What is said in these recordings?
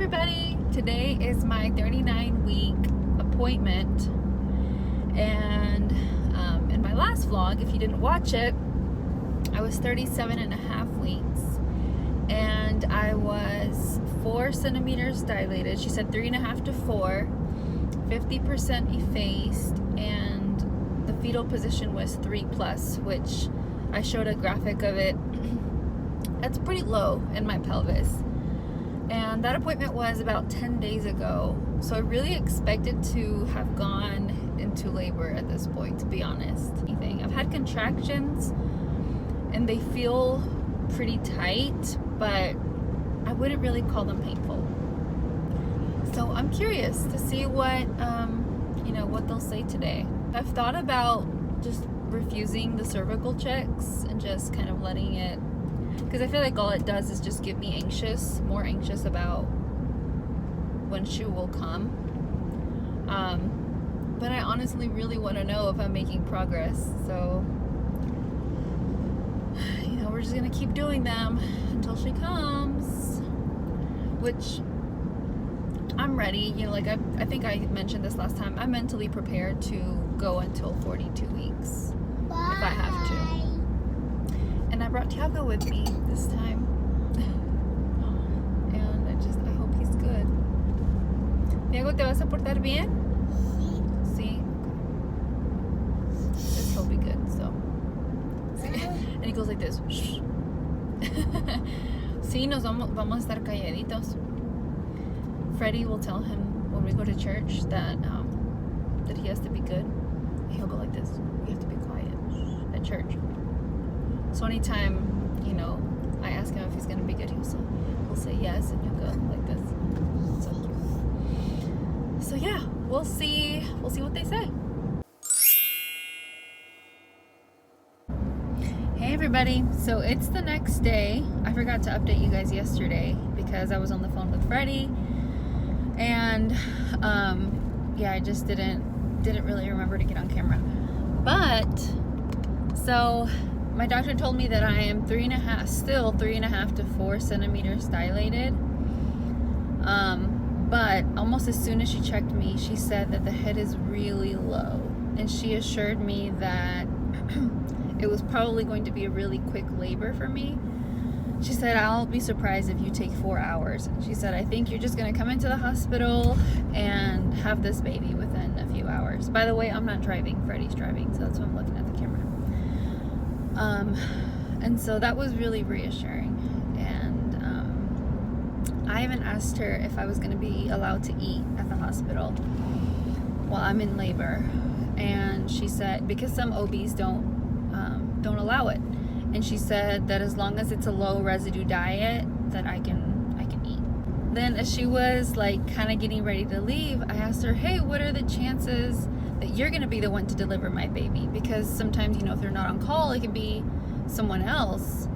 everybody. Today is my 39-week appointment, and in my last vlog, if you didn't watch it, I was 37 and a half weeks, and I was 4 centimeters dilated. She said 3.5 to 4, 50% effaced, and the fetal position was 3+, which I showed a graphic of it. That's pretty low in my pelvis. And that appointment was about 10 days ago. So I really expected to have gone into labor at this point, to be honest. I've had contractions and they feel pretty tight, but I wouldn't really call them painful. So I'm curious to see what, what they'll say today. I've thought about just refusing the cervical checks and just kind of letting it, because I feel like all it does is just get me more anxious about when she will come. But I honestly really want to know if I'm making progress. So, we're just going to keep doing them until she comes, which I'm ready. I think I mentioned this last time. I'm mentally prepared to go until 42 weeks if I have to. And I brought Tiago with me this time. And I hope he's good. Tiago, ¿te vas a portar bien? Sí. This will be good, so. And he goes like this. Sí, vamos a estar calladitos. Freddie will tell him when we go to church that he has to be good. He'll go like this. We have to be quiet at church. So anytime, I ask him if he's gonna be good, he'll say yes, and he'll go like this. So cute. So yeah, we'll see what they say. Hey everybody, so it's the next day. I forgot to update you guys yesterday because I was on the phone with Freddie, and I just didn't really remember to get on camera. But so my doctor told me that I am 3.5 to 4 centimeters dilated. But almost as soon as she checked me, she said that the head is really low. And she assured me that it was probably going to be a really quick labor for me. She said, I'll be surprised if you take 4 hours. She said, I think you're just going to come into the hospital and have this baby within a few hours. By the way, I'm not driving. Freddie's driving, so that's why I'm looking at the camera. And so that was really reassuring. And I even asked her if I was going to be allowed to eat at the hospital while I'm in labor. And she said, because some OBs don't allow it. And she said that as long as it's a low residue diet, that I can eat. Then as she was kind of getting ready to leave, I asked her, hey, what are the chances that you're going to be the one to deliver my baby? Because sometimes, if they're not on call, it can be someone else,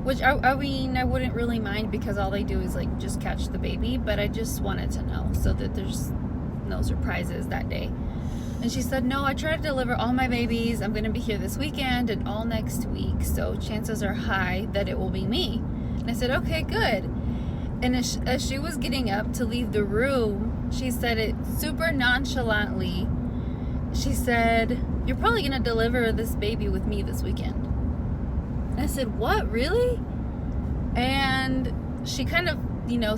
which I wouldn't really mind, because all they do is just catch the baby, but I just wanted to know so that there's no surprises that day. And she said, no, I try to deliver all my babies. I'm going to be here this weekend and all next week, so chances are high that it will be me. And I said, okay, good. And as she was getting up to leave the room, she said it super nonchalantly. She said, you're probably going to deliver this baby with me this weekend. And I said, what, really? And she kind of,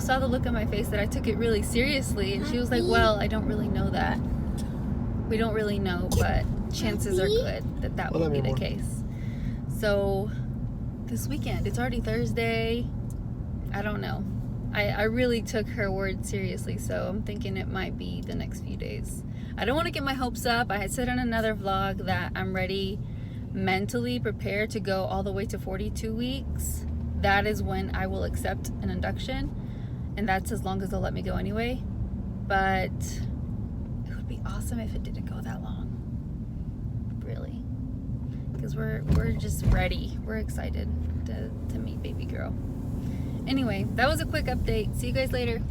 saw the look on my face that I took it really seriously. And she was like, well, I don't really know that. We don't really know, but chances are good that will be the case. So this weekend, it's already Thursday. I don't know. I really took her word seriously, so I'm thinking it might be the next few days. I don't want to get my hopes up. I had said in another vlog that I'm ready, mentally prepared to go all the way to 42 weeks. That is when I will accept an induction, and that's as long as they'll let me go anyway. But it would be awesome if it didn't go that long, really, because we're just ready. We're excited to meet baby girl. Anyway, that was a quick update. See you guys later.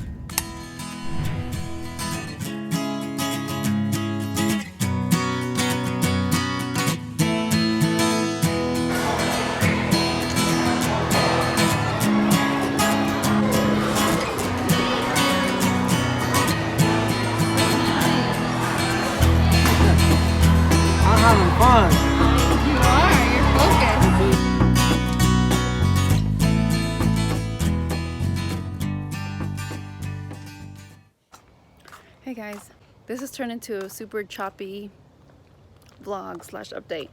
guys, this has turned into a super choppy vlog slash update,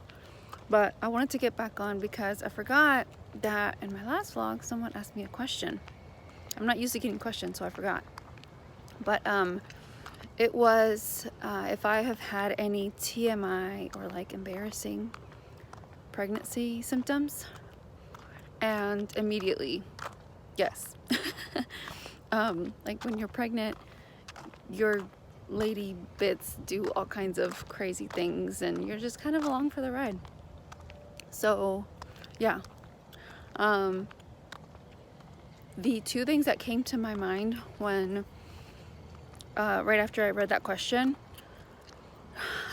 but I wanted to get back on because I forgot that in my last vlog someone asked me a question. I'm not used to getting questions, so I forgot. But it was if I have had any TMI or like embarrassing pregnancy symptoms, and immediately, yes. Like when you're pregnant, your lady bits do all kinds of crazy things and you're just kind of along for the ride. So yeah, the two things that came to my mind when right after I read that question,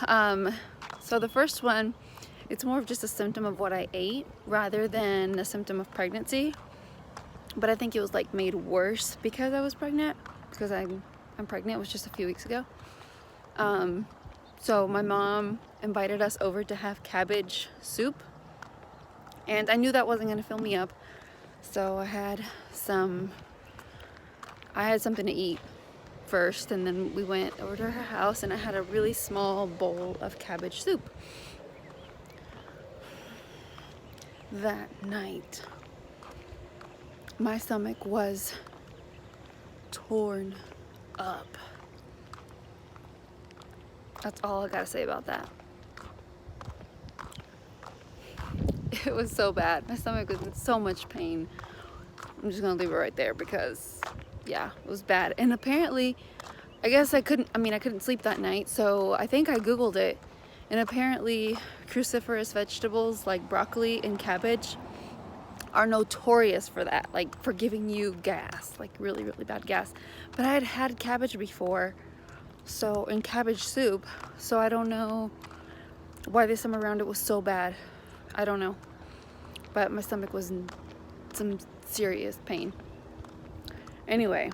so the first one, it's more of just a symptom of what I ate rather than a symptom of pregnancy, but I think it was like made worse because I was pregnant, because I'm pregnant. It was just a few weeks ago. So my mom invited us over to have cabbage soup, and I knew that wasn't going to fill me up, so I had something to eat first, and then we went over to her house and I had a really small bowl of cabbage soup. That night, my stomach was torn up. That's all I gotta say about that. It was so bad. My stomach was in so much pain. I'm just gonna leave it right there because, yeah, it was bad. And apparently, I guess I couldn't sleep that night, so I think I Googled it. And apparently, cruciferous vegetables like broccoli and cabbage are notorious for that, like for giving you gas, like really, really bad gas. But I had had cabbage before, so in cabbage soup, so I don't know why this time around it was so bad. I don't know, but my stomach was in some serious pain. Anyway,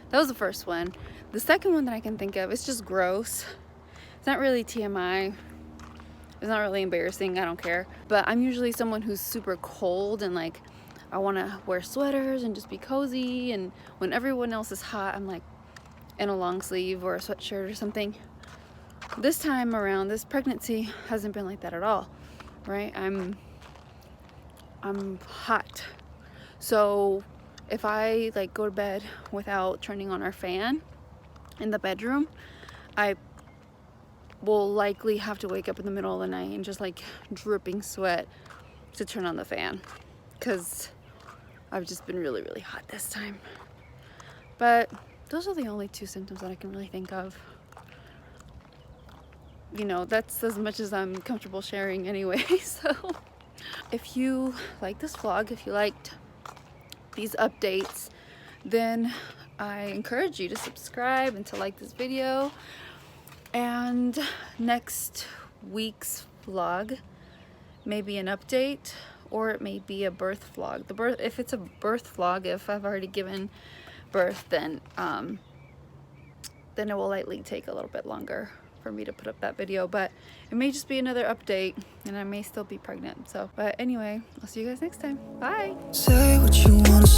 that was the first one. The second one that I can think of, it's just gross. It's not really TMI. It's not really embarrassing. I don't care. But I'm usually someone who's super cold and like I want to wear sweaters and just be cozy. And when everyone else is hot, I'm like in a long sleeve or a sweatshirt or something. This time around, this pregnancy hasn't been like that at all, right? I'm hot. So if I like go to bed without turning on our fan in the bedroom, I will likely have to wake up in the middle of the night and just like dripping sweat to turn on the fan, because I've just been really, really hot this time. But those are the only two symptoms that I can really think of. You know, that's as much as I'm comfortable sharing anyway. So if you like this vlog, if you liked these updates, then I encourage you to subscribe and to like this video. And next week's vlog may be an update, or it may be a birth vlog. If it's a birth vlog, if I've already given birth, then it will likely take a little bit longer for me to put up that video, but it may just be another update and I may still be pregnant. So, but anyway, I'll see you guys next time. Bye. Say what you want to